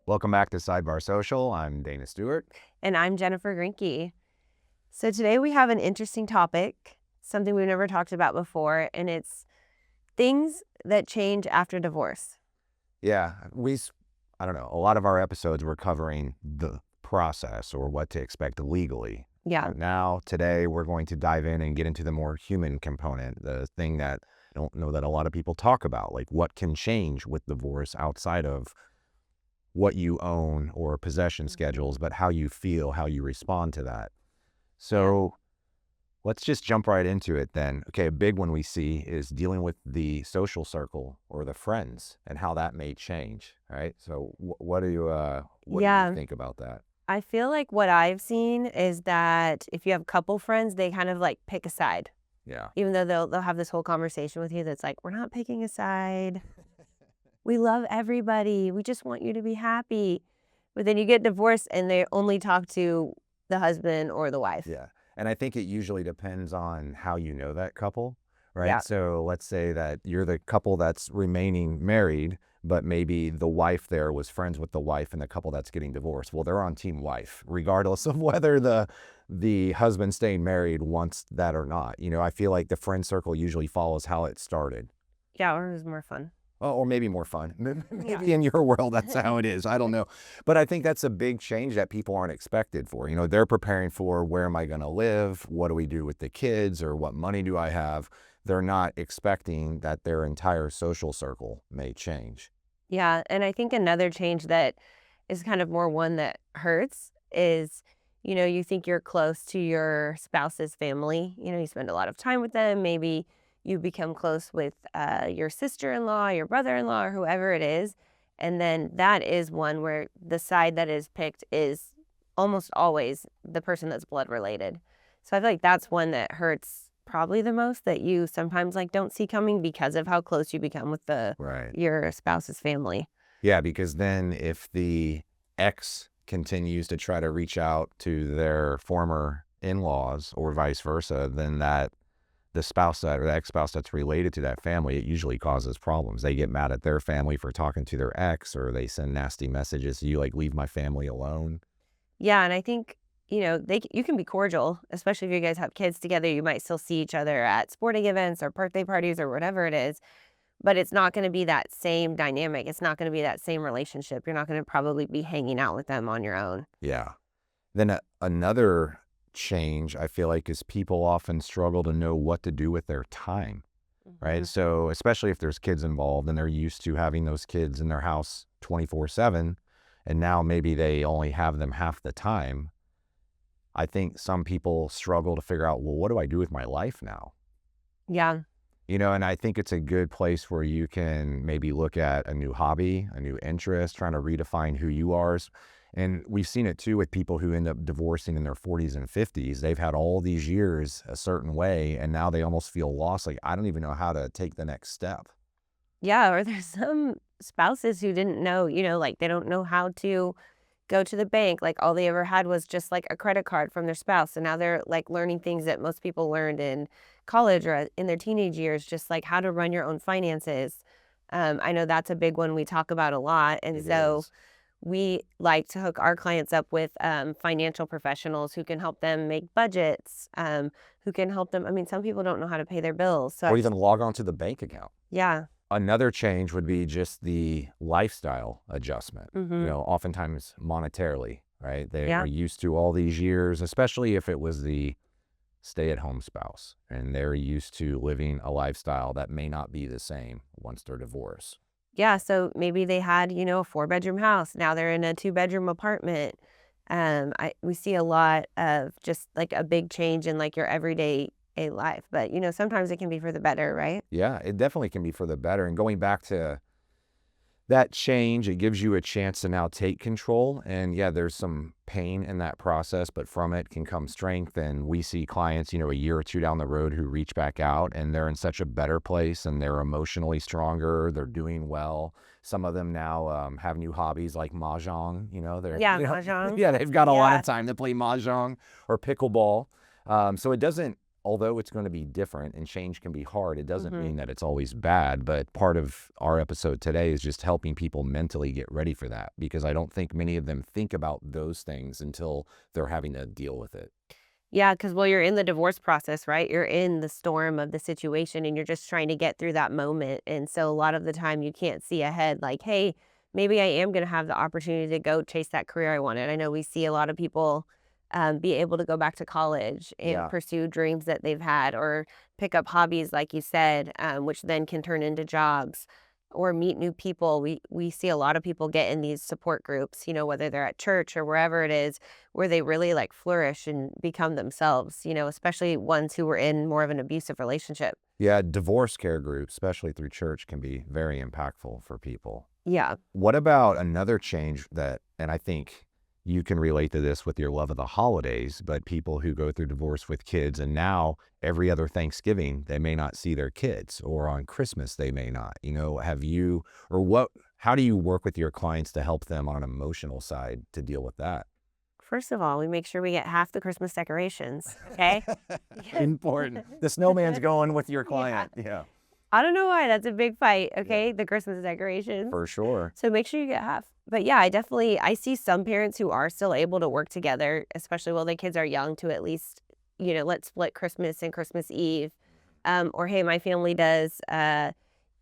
Welcome back to Sidebar Social. I'm Dana Stewart. And I'm Jennifer Grinke. So today we have an interesting topic, something we've never talked about before, and it's things that change after divorce. Yeah, I don't know, a lot of our episodes were covering the process or what to expect legally. Yeah. Now, today, we're going to dive in and get into the more human component, the thing that I don't know that a lot of people talk about, like what can change with divorce outside of what you own or possession schedules, but how you feel, how you respond to that. So let's just jump right into it then. Okay, a big one we see is dealing with the social circle or the friends and how that may change, right? So what do you think about that? I feel like what I've seen is that if you have couple friends, they kind of like pick a side. Yeah. Even though they'll have this whole conversation with you that's like, we're not picking a side. We love everybody. We just want you to be happy. But then you get divorced and they only talk to the husband or the wife. Yeah. And I think it usually depends on how you know that couple, right? Yeah. So let's say that you're the couple that's remaining married, but maybe the wife there was friends with the wife and the couple that's getting divorced. Well, they're on team wife, regardless of whether the husband staying married wants that or not. You know, I feel like the friend circle usually follows how it started. Yeah, or it was more fun. Oh, or maybe more fun. Maybe in your world, that's how it is. I don't know. But I think that's a big change that people aren't expected for. You know, they're preparing for where am I going to live? What do we do with the kids? Or what money do I have? They're not expecting that their entire social circle may change. Yeah, and I think another change that is kind of more one that hurts is, you think you're close to your spouse's family. You spend a lot of time with them. Maybe you become close with your sister-in-law, your brother-in-law, or whoever it is. And then that is one where the side that is picked is almost always the person that's blood related. So I feel like that's one that hurts probably the most, that you sometimes don't see coming because of how close you become with your spouse's family. Yeah, because then if the ex continues to try to reach out to their former in-laws or vice versa, then the spouse or the ex-spouse that's related to that family, it usually causes problems. They get mad at their family for talking to their ex, or they send nasty messages to you like, leave my family alone. Yeah, and I think, you can be cordial, especially if you guys have kids together. You might still see each other at sporting events or birthday parties or whatever it is, but it's not going to be that same dynamic. It's not going to be that same relationship. You're not going to probably be hanging out with them on your own. Yeah. Then another change I feel like is people often struggle to know what to do with their time, right? So especially if there's kids involved and they're used to having those kids in their house 24/7, and now maybe they only have them half the time. I think some people struggle to figure out, well, what do I do with my life now? Yeah. And I think it's a good place where you can maybe look at a new hobby, a new interest, trying to redefine who you are. And we've seen it too with people who end up divorcing in their 40s and 50s. They've had all these years a certain way, and now they almost feel lost. Like, I don't even know how to take the next step. Yeah, or there's some spouses who didn't know, they don't know how to go to the bank. Like all they ever had was just a credit card from their spouse. And now they're learning things that most people learned in college or in their teenage years, just how to run your own finances. I know that's a big one we talk about a lot. And so we like to hook our clients up with financial professionals who can help them make budgets, who can help them. I mean, some people don't know how to pay their bills. Or even log on to the bank account. Yeah. Another change would be just the lifestyle adjustment, oftentimes monetarily, right? They are used to all these years, especially if it was the stay-at-home spouse, and they're used to living a lifestyle that may not be the same once they're divorced. Yeah, so maybe they had, a 4-bedroom house. Now they're in a 2-bedroom apartment. We see a lot of just a big change in your everyday life, but sometimes it can be for the better, right? Yeah, it definitely can be for the better. And going back to that change, it gives you a chance to now take control. And yeah, there's some pain in that process, but from it can come strength. And we see clients, a year or two down the road who reach back out and they're in such a better place and they're emotionally stronger. They're doing well. Some of them now have new hobbies like mahjong, Mahjong. Yeah, they've got a lot of time to play mahjong or pickleball. So it doesn't although it's going to be different and change can be hard, it doesn't Mhm. mean that it's always bad. But part of our episode today is just helping people mentally get ready for that, because I don't think many of them think about those things until they're having to deal with it. Yeah, because well, you're in the divorce process, right? You're in the storm of the situation and you're just trying to get through that moment. And so a lot of the time you can't see ahead like, hey, maybe I am going to have the opportunity to go chase that career I wanted. I know we see a lot of people be able to go back to college and Yeah. pursue dreams that they've had or pick up hobbies, like you said, which then can turn into jobs or meet new people. We see a lot of people get in these support groups, whether they're at church or wherever it is where they really like flourish and become themselves, especially ones who were in more of an abusive relationship. Yeah. Divorce care groups, especially through church, can be very impactful for people. Yeah. What about another change that, and I think you can relate to this with your love of the holidays, but people who go through divorce with kids and now every other Thanksgiving, they may not see their kids, or on Christmas, they may not, have you, or what, how do you work with your clients to help them on an emotional side to deal with that? First of all, we make sure we get half the Christmas decorations. Okay. Important. The snowman's going with your Yeah. client. Yeah, I don't know why that's a big fight. yeah, Okay. The Christmas decorations. for sure. So make sure you get half. But yeah, I see some parents who are still able to work together, especially while the kids are young, to at least, let's split Christmas and Christmas Eve. Or hey, my family does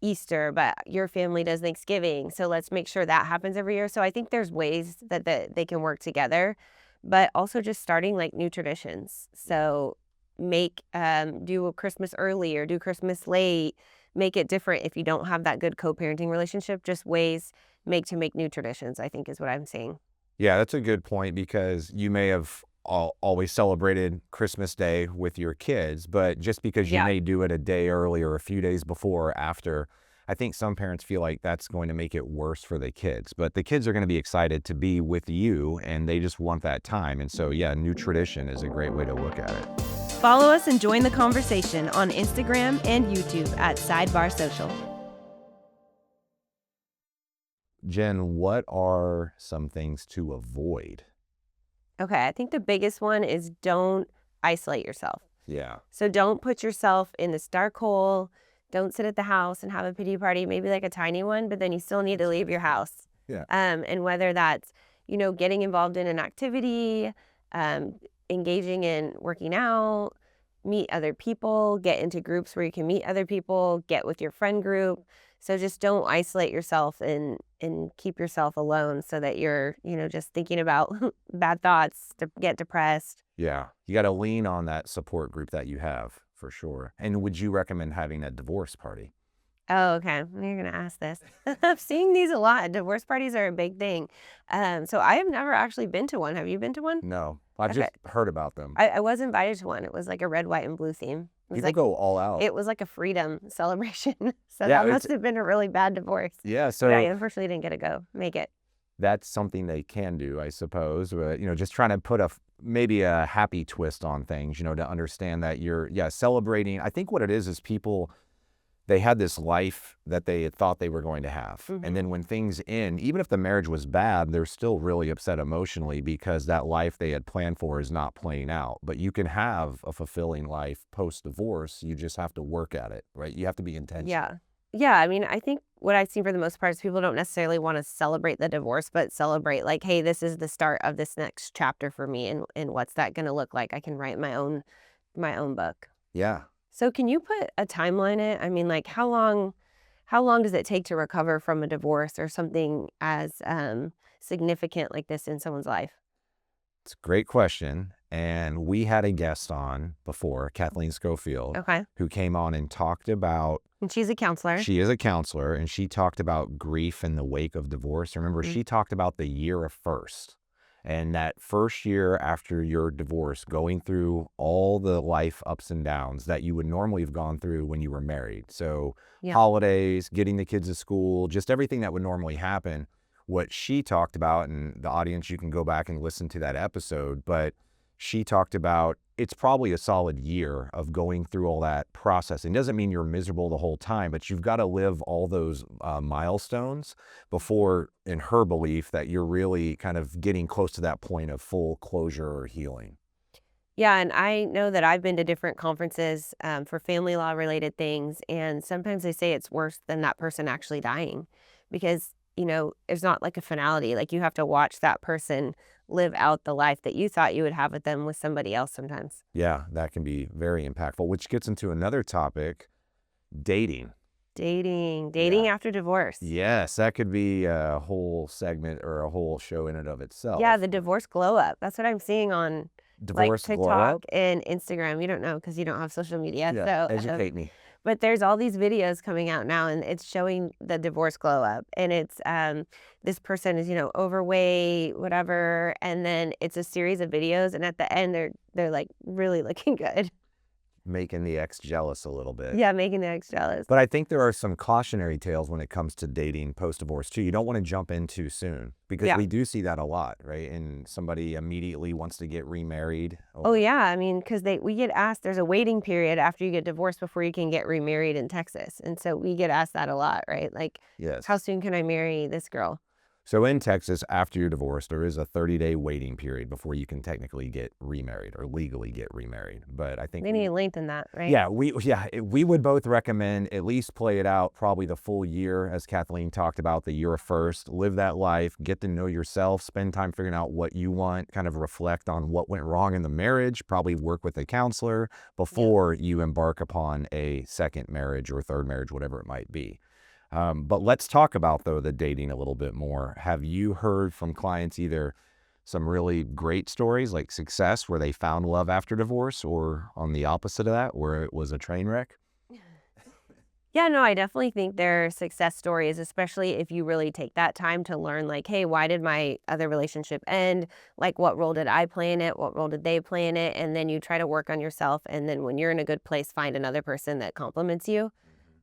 Easter, but your family does Thanksgiving. So let's make sure that happens every year. So I think there's ways that they can work together, but also just starting like new traditions. So do a Christmas early or do Christmas late. Make it different if you don't have that good co-parenting relationship. Just ways make new traditions, I think is what I'm saying. Yeah, that's a good point, because you may have always celebrated Christmas Day with your kids, but just because you Yeah. may do it a day early or a few days before or after, I think some parents feel like that's going to make it worse for the kids. But the kids are going to be excited to be with you and they just want that time. And so, yeah, new tradition is a great way to look at it. Follow us and join the conversation on Instagram and YouTube at Sidebar Social. Jen, what are some things to avoid? Okay, I think the biggest one is don't isolate yourself. Yeah. So don't put yourself in this dark hole. Don't sit at the house and have a pity party, maybe like a tiny one, but then you still need to leave your house. Yeah. And whether that's, getting involved in an activity, um, engaging in working out, meet other people, get into groups where you can meet other people, get with your friend group. So just don't isolate yourself and keep yourself alone so that you're, just thinking about bad thoughts to get depressed. Yeah. You got to lean on that support group that you have, for sure. And would you recommend having a divorce party? Oh, okay. You're gonna ask this. I'm seeing these a lot. Divorce parties are a big thing. So I have never actually been to one. Have you been to one? No, I've Okay. just heard about them. I was invited to one. It was like a red, white, and blue theme. People go all out. It was like a freedom celebration. So Yeah, that must have been a really bad divorce. Yeah, But I so unfortunately didn't get to make it. that's something they can do, I suppose. But, just trying to put maybe a happy twist on things, to understand that you're, yeah, celebrating. I think what it is people, they had this life that they had thought they were going to have. Mhm. And then when things end, even if the marriage was bad, they're still really upset emotionally because that life they had planned for is not playing out. But you can have a fulfilling life post-divorce. You just have to work at it, right? You have to be intentional. Yeah. Yeah. I mean, I think what I've seen for the most part is people don't necessarily want to celebrate the divorce, but celebrate like, hey, this is the start of this next chapter for me and what's that gonna look like? I can write my own book. Yeah. So can you put a timeline in it? I mean, like how long does it take to recover from a divorce or something as significant like this in someone's life? It's a great question. And we had a guest on before, Kathleen Schofield, Okay. who came on and talked about, And she's a counselor. she is a counselor, and she talked about grief in the wake of divorce. Remember, Mhm. she talked about the year of first. And that first year after your divorce, going through all the life ups and downs that you would normally have gone through when you were married. So, Yeah. holidays, getting the kids to school, just everything that would normally happen. What she talked about, and the audience, you can go back and listen to that episode, but she talked about it's probably a solid year of going through all that processing. Doesn't mean you're miserable the whole time, but you've got to live all those milestones before, in her belief, that you're really kind of getting close to that point of full closure or healing. Yeah, and I know that I've been to different conferences for family law related things, and sometimes they say it's worse than that person actually dying because, it's not like a finality. Like you have to watch that person live out the life that you thought you would have with them with somebody else sometimes. Yeah, that can be very impactful, which gets into another topic, dating. Dating Yeah. after divorce. Yes, that could be a whole segment or a whole show in and of Yeah, itself. the divorce glow up. That's what I'm seeing on like Divorce glow TikTok up? and Instagram. You don't know because you don't have social media. Yeah, So, educate me. but there's all these videos coming out now, and it's showing the divorce glow up. And it's this person is overweight, whatever, and then it's a series of videos, and at the end they're like really looking good. Making the ex jealous a little bit. Yeah, making the ex jealous. But I think there are some cautionary tales when it comes to dating post-divorce too. You don't want to jump in too soon because Yeah. we do see that a lot, right? And somebody immediately wants to get remarried. Oh yeah, I mean, because we get asked. There's a waiting period after you get divorced before you can get remarried in Texas, and so we get asked that a lot, right? Like, how Yes. soon can I marry this girl? So in Texas, after you're divorced, there is a 30-day waiting period before you can technically get remarried or legally get remarried. But I think They need to lengthen that, right? we would both recommend at least play it out probably the full year, as Kathleen talked about, the year first. Live that life, get to know yourself, spend time figuring out what you want, kind of reflect on what went wrong in the marriage, probably work with a counselor before you embark upon a second marriage or third marriage, whatever it might be. But let's talk about, though, the dating a little bit more. Have you heard from clients either some really great stories like success where they found love after divorce, or on the opposite of that, where it was a train wreck? Yeah, no, I definitely think they're success stories, especially if you really take that time to learn, like, hey, why did my other relationship end? Like, what role did I play in it? What role did they play in it? And then you try to work on yourself. And then when you're in a good place, find another person that compliments you.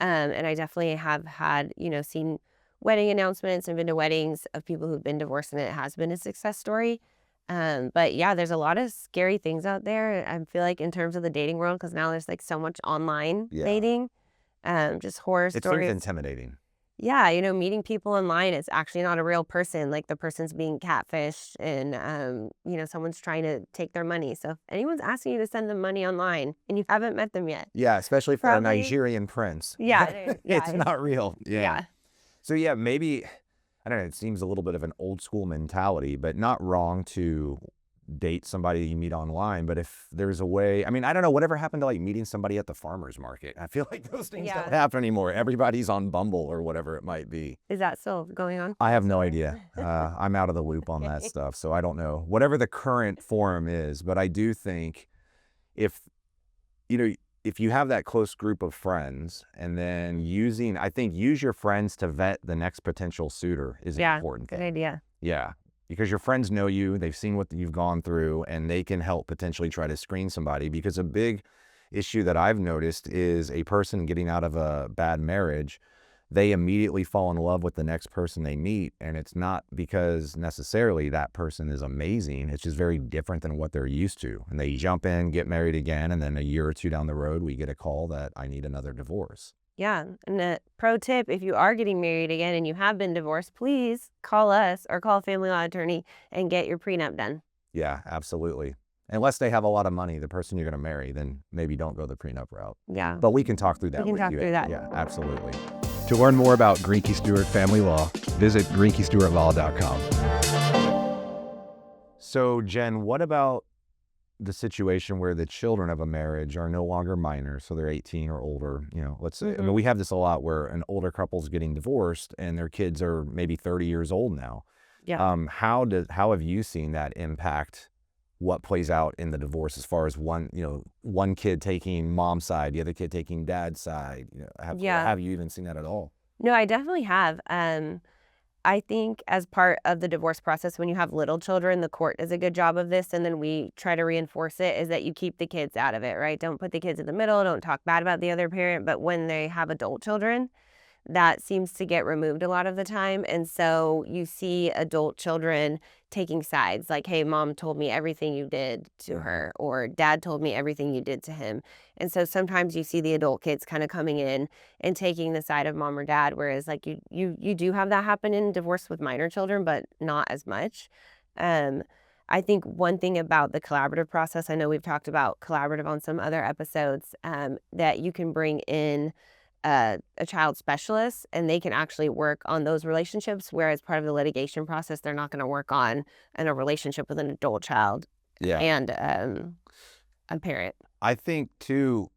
And I definitely have had, seen wedding announcements and been to weddings of people who've been divorced, and it has been a success story. But yeah, there's a lot of scary things out there. I feel like in terms of the dating world, because now there's like so much online Yeah, dating, just horror it seems stories. intimidating. Yeah, meeting people online, it's actually not a real person. Like the person's being catfished, and someone's trying to take their money. So if anyone's asking you to send them money online and you haven't met them yet, Yeah, especially for a probably Nigerian prince. yeah, It's yeah, not real. Yeah. yeah. So yeah, maybe, I don't know, it seems a little bit of an old school mentality, but not wrong to date somebody you meet online. But if there's a way, I mean, I don't know, whatever happened to like meeting somebody at the farmer's market? I feel like those things don't Yeah. happen anymore. Everybody's on Bumble or whatever it might be. Is that still going on? I have no Still idea. there? I'm out of the loop on that Okay. stuff. So I don't know whatever the current form is, but I do think if, you know, if you have that close group of friends and then I think use your friends to vet the next potential suitor is an Yeah, important good thing. idea. Yeah, because your friends know you, they've seen what you've gone through, and they can help potentially try to screen somebody. Because a big issue that I've noticed is a person getting out of a bad marriage, they immediately fall in love with the next person they meet. And it's not because necessarily that person is amazing. It's just very different than what they're used to. And they jump in, get married again, and then a year or two down the road, we get a call that I need another divorce. Yeah, and a pro tip, if you are getting married again and you have been divorced, please call us or call a family law attorney and get your prenup done. Yeah, absolutely. Unless they have a lot of money, the person you're going to marry, then maybe don't go the prenup route. Yeah, But we can talk through we that can with talk you. through that. Yeah, absolutely. To learn more about Greenkey Stewart Family Law, visit greenkeystewartlaw.com. So, Jen, what about the situation where the children of a marriage are no longer minors, so they're 18 or older? Let's say, I mean, we have this a lot where an older couple's getting divorced and their kids are maybe 30 years old now. Yeah. How have you seen that impact what plays out in the divorce as far as one kid taking mom's side, the other kid taking dad's side? Yeah. Have you even seen that at all? No, I definitely have. I think as part of the divorce process, when you have little children, the court does a good job of this, and then we try to reinforce it, is that you keep the kids out of it, right? Don't put the kids in the middle, don't talk bad about the other parent. But when they have adult children, that seems to get removed a lot of the time. And so you see adult children taking sides like, hey, mom told me everything you did to her, or dad told me everything you did to him. And so sometimes you see the adult kids kind of coming in and taking the side of mom or dad, whereas like you do have that happen in divorce with minor children, but not as much. Um, I think one thing about the collaborative process, I know we've talked about collaborative on some other episodes, that you can bring in a child specialist and they can actually work on those relationships. Whereas part of the litigation process, they're not going to work on in a relationship with an adult child Yeah. and a parent. I think too,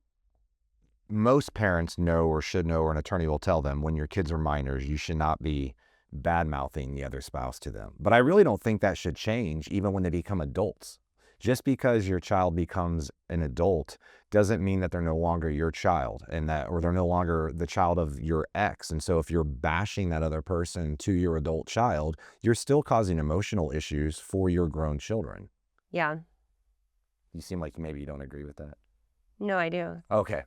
most parents know or should know, or an attorney will tell them when your kids are minors, you should not be bad mouthing the other spouse to them. But I really don't think that should change even when they become adults. Just because your child becomes an adult doesn't mean that they're no longer your child and that, or they're no longer the child of your ex. And so if you're bashing that other person to your adult child, you're still causing emotional issues for your grown children. Yeah. You seem like maybe you don't agree with that. No, I do. Okay.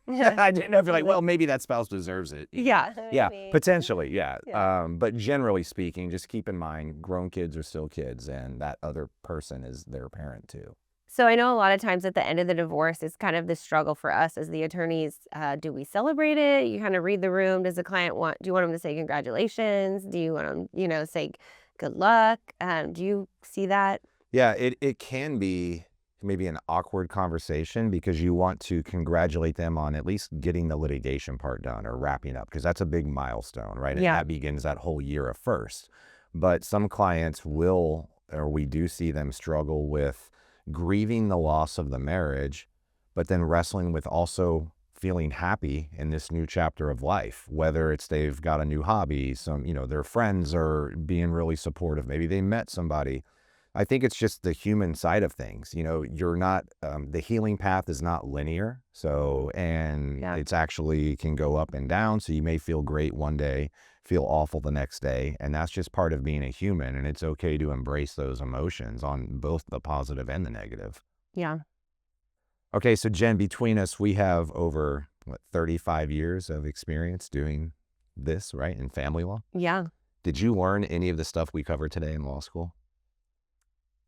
I didn't know if you're like, well, maybe that spouse deserves it. Yeah. Yeah, maybe. potentially, yeah. Yeah. But generally speaking, just keep in mind, grown kids are still kids, and that other person is their parent too. So I know a lot of times at the end of the divorce, it's kind of the struggle for us as the attorneys. Do we celebrate it? You kind of read the room. Does the client want? Do you want them to say congratulations? Do you want them, say good luck? Do you see that? Yeah, it can be maybe an awkward conversation because you want to congratulate them on at least getting the litigation part done or wrapping up, because that's a big milestone, right? And Yeah. that begins that whole year of first. But some clients will, or we do see them struggle with grieving the loss of the marriage, but then wrestling with also feeling happy in this new chapter of life, whether it's they've got a new hobby, their friends are being really supportive, maybe they met somebody. I think it's just the human side of things. You're not, the healing path is not linear. So, and Yeah. it's actually can go up and down. So you may feel great one day, feel awful the next day. And that's just part of being a human. And it's okay to embrace those emotions on both the positive and the negative. Yeah. Okay. So Jen, between us, we have over 35 years of experience doing this, right? In family law. Yeah. Did you learn any of the stuff we covered today in law school?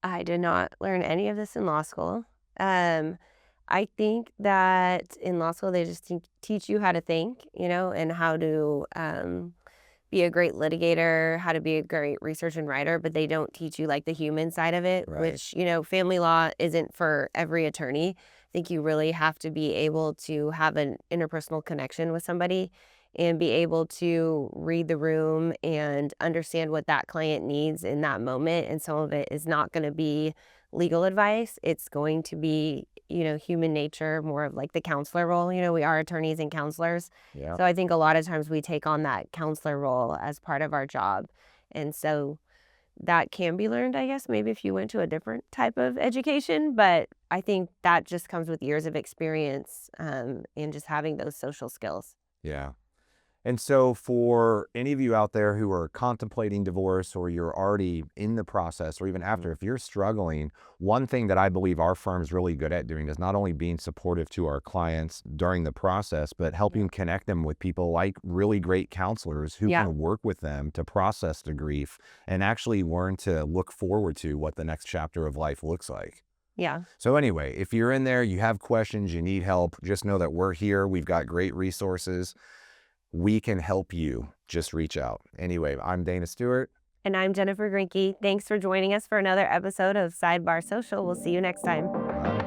I did not learn any of this in law school. Um, I think that in law school, they just teach you how to think, and how to be a great litigator, how to be a great research and writer, but they don't teach you like the human side of it, Right. which, family law isn't for every attorney. I think you really have to be able to have an interpersonal connection with somebody and be able to read the room and understand what that client needs in that moment. And some of it is not going to be legal advice. It's going to be, human nature, more of like the counselor role. We are attorneys and counselors. Yeah. So I think a lot of times we take on that counselor role as part of our job. And so that can be learned, I guess, maybe if you went to a different type of education. But I think that just comes with years of experience and just having those social skills. Yeah. And so for any of you out there who are contemplating divorce, or you're already in the process, or even after, if you're struggling, one thing that I believe our firm's really good at doing is not only being supportive to our clients during the process, but helping connect them with people like really great counselors who Yeah. can work with them to process the grief and actually learn to look forward to what the next chapter of life looks like. Yeah. So anyway, if you're in there, you have questions, you need help, just know that we're here. We've got great resources. We can help you. Just reach out. Anyway, I'm Dana Stewart. And I'm Jennifer Grinke. Thanks for joining us for another episode of Sidebar Social. We'll see you next time.